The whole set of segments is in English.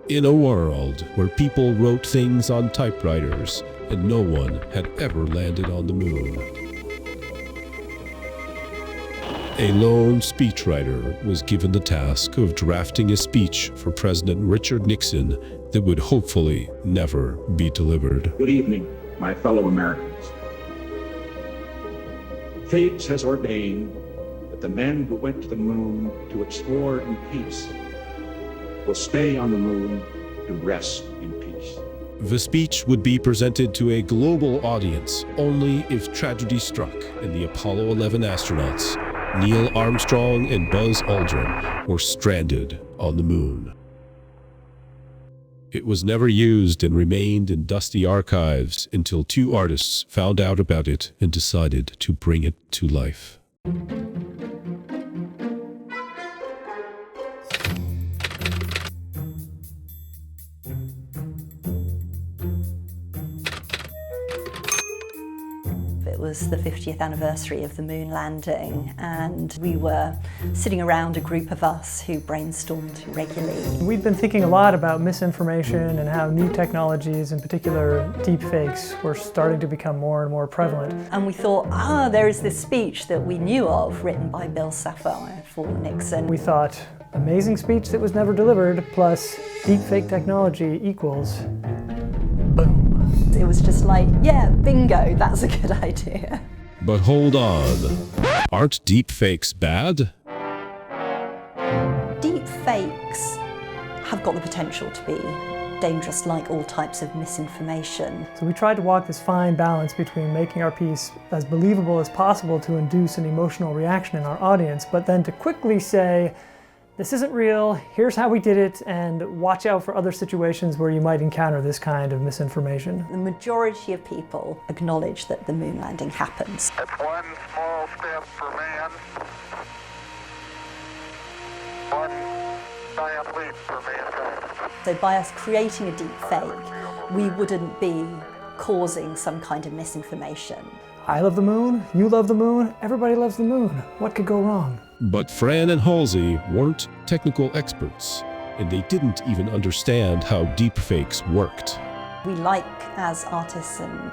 In a world where people wrote things on typewriters and no one had ever landed on the moon, a lone speechwriter was given the task of drafting a speech for President Richard Nixon that would hopefully never be delivered. Good evening, my fellow Americans. Fate has ordained that the men who went to the moon to explore in peace will stay on the moon to rest in peace. The speech would be presented to a global audience only if tragedy struck and the Apollo 11 astronauts, Neil Armstrong and Buzz Aldrin, were stranded on the moon. It was never used and remained in dusty archives until two artists found out about it and decided to bring it to life. It was the 50th anniversary of the moon landing, and we were sitting around, a group of us who brainstormed regularly. We've been thinking a lot about misinformation and how new technologies, in particular deepfakes, were starting to become more and more prevalent. And we thought, there is this speech that we knew of, written by Bill Safire for Nixon. We thought, amazing speech that was never delivered, plus deepfake technology equals boom. It was just like, yeah, bingo, that's a good idea. But hold on, aren't deepfakes bad? Deepfakes have got the potential to be dangerous, like all types of misinformation. So we tried to walk this fine balance between making our piece as believable as possible to induce an emotional reaction in our audience, but then to quickly say, this isn't real, here's how we did it, and watch out for other situations where you might encounter this kind of misinformation. The majority of people acknowledge that the moon landing happens. That's one small step for man, one giant leap for mankind. So by us creating a deep fake, we wouldn't be causing some kind of misinformation. I love the moon, you love the moon, everybody loves the moon. What could go wrong? But Fran and Halsey weren't technical experts, and they didn't even understand how deepfakes worked. We like, as artists and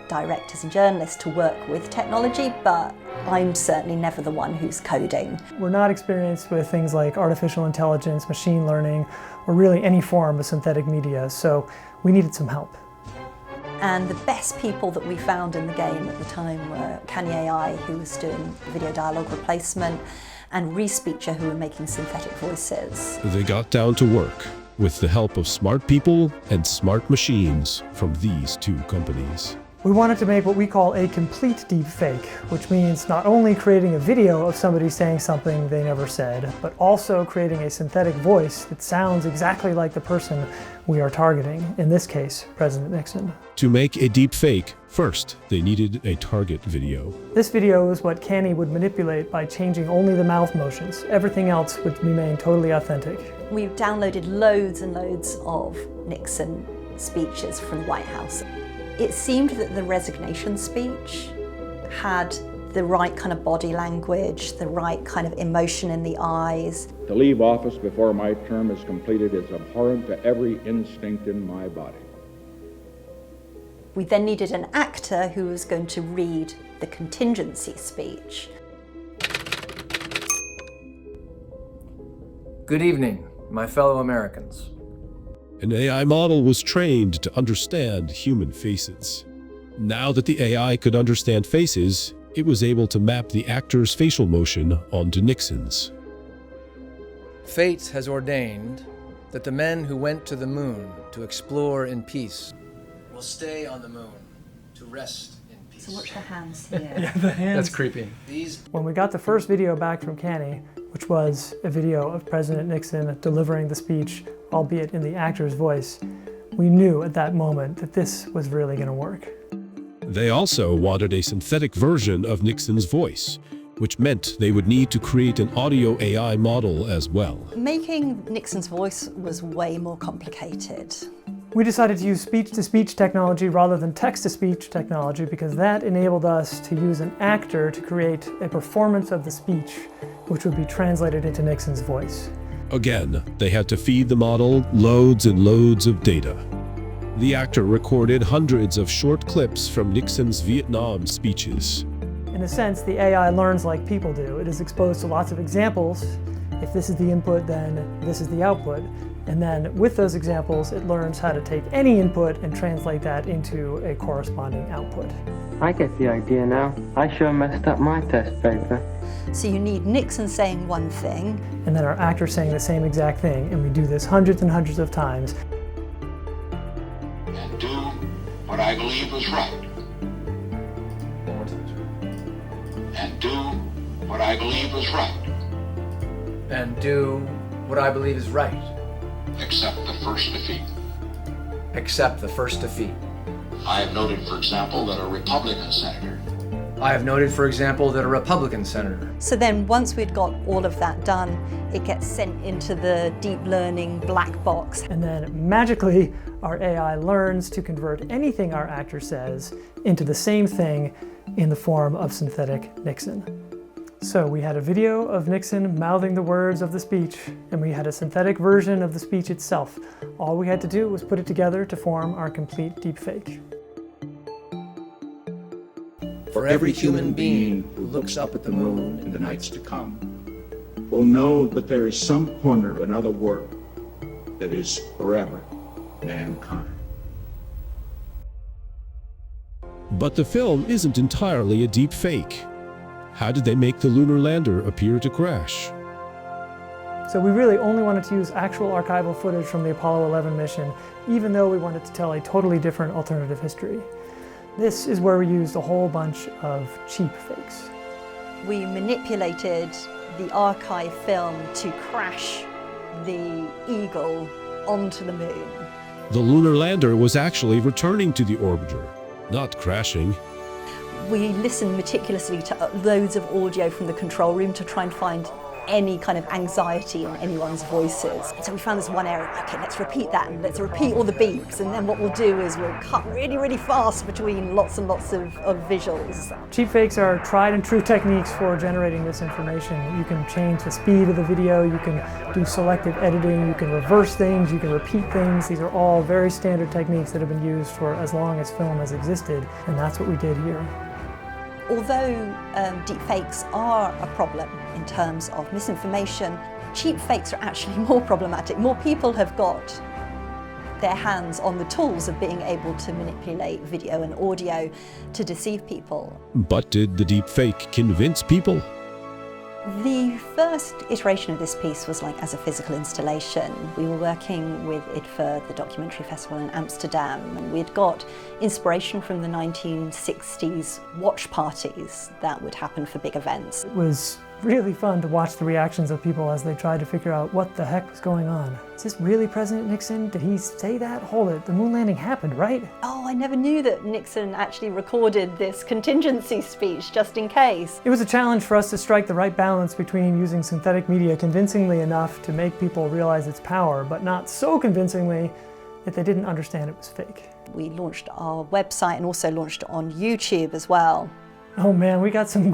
directors and journalists, to work with technology, but I'm certainly never the one who's coding. We're not experienced with things like artificial intelligence, machine learning, or really any form of synthetic media, so we needed some help. And the best people that we found in the game at the time were Kanye AI, who was doing video dialogue replacement, and Respeecher, who were making synthetic voices. They got down to work with the help of smart people and smart machines from these two companies. We wanted to make what we call a complete deepfake, which means not only creating a video of somebody saying something they never said, but also creating a synthetic voice that sounds exactly like the person we are targeting, in this case, President Nixon. To make a deepfake, first they needed a target video. This video is what Kanye would manipulate by changing only the mouth motions. Everything else would remain totally authentic. We've downloaded loads and loads of Nixon speeches from the White House. It seemed that the resignation speech had the right kind of body language, the right kind of emotion in the eyes. To leave office before my term is completed is abhorrent to every instinct in my body. We then needed an actor who was going to read the contingency speech. Good evening, my fellow Americans. An AI model was trained to understand human faces. Now that the AI could understand faces, it was able to map the actor's facial motion onto Nixon's. Fate has ordained that the men who went to the moon to explore in peace will stay on the moon to rest in peace. So watch the hands here. Yeah, the hands. That's creepy. When we got the first video back from Kanye, which was a video of President Nixon delivering the speech, albeit in the actor's voice, we knew at that moment that this was really going to work. They also wanted a synthetic version of Nixon's voice, which meant they would need to create an audio AI model as well. Making Nixon's voice was way more complicated. We decided to use speech-to-speech technology rather than text-to-speech technology because that enabled us to use an actor to create a performance of the speech, which would be translated into Nixon's voice. Again, they had to feed the model loads and loads of data. The actor recorded hundreds of short clips from Nixon's Vietnam speeches. In a sense, the AI learns like people do. It is exposed to lots of examples. If this is the input, then this is the output. And then with those examples, it learns how to take any input and translate that into a corresponding output. I get the idea now. I sure messed up my test paper. So you need Nixon saying one thing, And then our actor saying the same exact thing, and we do this hundreds and hundreds of times. And do what I believe is right. And do what I believe is right. And do what I believe is right. Accept the first defeat. Accept the first defeat. I have noted, for example, that a Republican senator I have noted, for example, that a Republican senator. So then once we'd got all of that done, it gets sent into the deep learning black box. And then magically, our AI learns to convert anything our actor says into the same thing in the form of synthetic Nixon. So we had a video of Nixon mouthing the words of the speech, and we had a synthetic version of the speech itself. All we had to do was put it together to form our complete deepfake. For every human being who looks up at the moon in the nights to come will know that there is some corner of another world that is forever mankind. But the film isn't entirely a deep fake. How did they make the lunar lander appear to crash? So we really only wanted to use actual archival footage from the Apollo 11 mission, even though we wanted to tell a totally different alternative history. This is where we used a whole bunch of cheap fakes. We manipulated the archive film to crash the Eagle onto the moon. The lunar lander was actually returning to the orbiter, not crashing. We listened meticulously to loads of audio from the control room to try and find any kind of anxiety on anyone's voices. So we found this one area, okay, let's repeat that and let's repeat all the beeps, and then what we'll do is we'll cut really, really fast between lots and lots of visuals. Cheap fakes are tried and true techniques for generating this information. You can change the speed of the video, you can do selective editing, you can reverse things, you can repeat things. These are all very standard techniques that have been used for as long as film has existed, and that's what we did here. Although deepfakes are a problem in terms of misinformation, cheap fakes are actually more problematic. More people have got their hands on the tools of being able to manipulate video and audio to deceive people. But did the deep fake convince people? The first iteration of this piece was like as a physical installation. We were working with it for the documentary festival in Amsterdam, and we'd got inspiration from the 1960s watch parties that would happen for big events. It was really fun to watch the reactions of people as they tried to figure out what the heck was going on. Is this really President Nixon? Did he say that? Hold it, the moon landing happened, right? Oh, I never knew that Nixon actually recorded this contingency speech just in case. It was a challenge for us to strike the right balance between using synthetic media convincingly enough to make people realize its power, but not so convincingly that they didn't understand it was fake. We launched our website and also launched it on YouTube as well. Oh man, we got some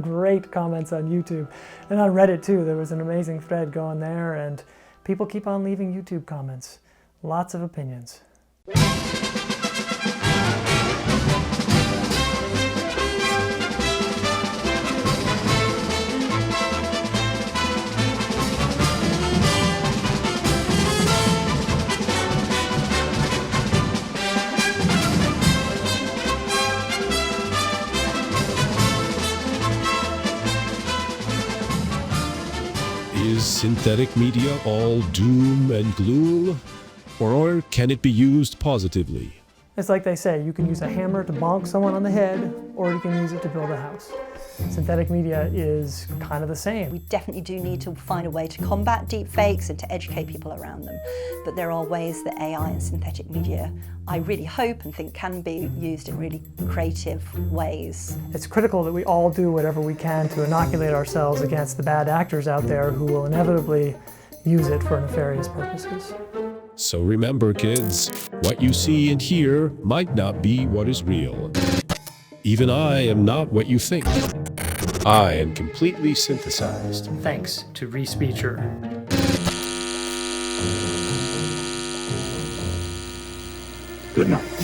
great comments on YouTube, and on Reddit too. There was an amazing thread going there, and people keep on leaving YouTube comments. Lots of opinions. Is synthetic media all doom and gloom? Or can it be used positively? It's like they say, you can use a hammer to bonk someone on the head, or you can use it to build a house. Synthetic media is kind of the same. We definitely do need to find a way to combat deepfakes and to educate people around them. But there are ways that AI and synthetic media, I really hope and think, can be used in really creative ways. It's critical that we all do whatever we can to inoculate ourselves against the bad actors out there who will inevitably use it for nefarious purposes. So remember, kids, what you see and hear might not be what is real. Even I am not what you think. I am completely synthesized. Thanks to Respeecher. Good night.